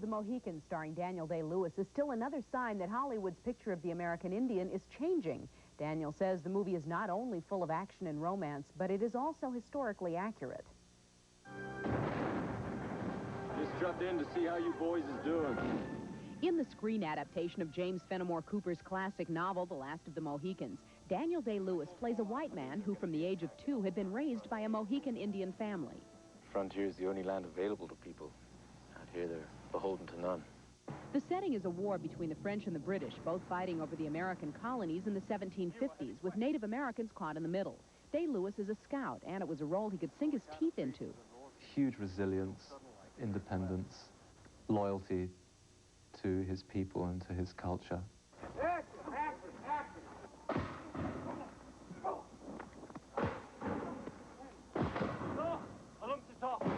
The Mohicans, starring Daniel Day-Lewis, is still another sign that Hollywood's picture of the American Indian is changing. Daniel says the movie is not only full of action and romance, but it is also historically accurate. Just dropped in to see how you boys is doing. In the screen adaptation of James Fenimore Cooper's classic novel, The Last of the Mohicans, Daniel Day-Lewis plays a white man who, from the age of 2, had been raised by a Mohican Indian family. Frontier is the only land available to people. Out here, they're beholden to none. The setting is a war between the French and the British, both fighting over the American colonies in the 1750s, with Native Americans caught in the middle. Day-Lewis is a scout, and it was a role he could sink his teeth into. Huge resilience, independence, loyalty to his people and to his culture.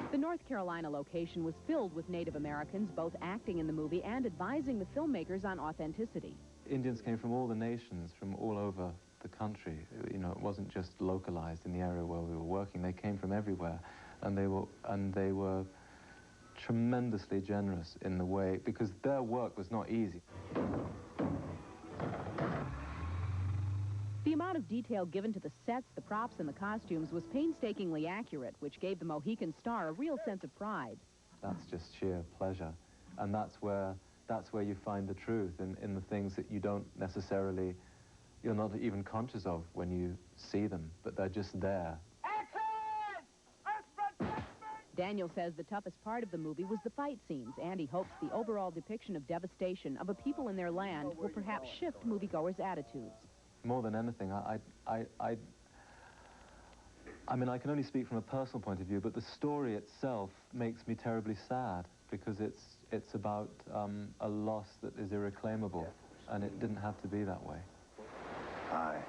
The North Carolina location was filled with Native Americans, both acting in the movie and advising the filmmakers on authenticity. Indians came from all the nations, from all over the country. You know, it wasn't just localized in the area where we were working. They came from everywhere, and they were tremendously generous in the way, because their work was not easy. The amount of detail given to the sets, the props, and the costumes was painstakingly accurate, which gave the Mohican star a real sense of pride. That's just sheer pleasure, and that's where you find the truth in the things that you don't necessarily, you're not even conscious of when you see them, but they're just there. Daniel says the toughest part of the movie was the fight scenes, and he hopes the overall depiction of devastation of a people in their land will perhaps shift moviegoers' attitudes. More than anything, I mean, I can only speak from a personal point of view, but the story itself makes me terribly sad, because it's about a loss that is irreclaimable, and it didn't have to be that way. I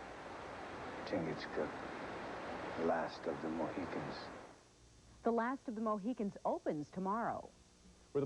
think it's good. Last of the Mohicans. The Last of the Mohicans opens tomorrow.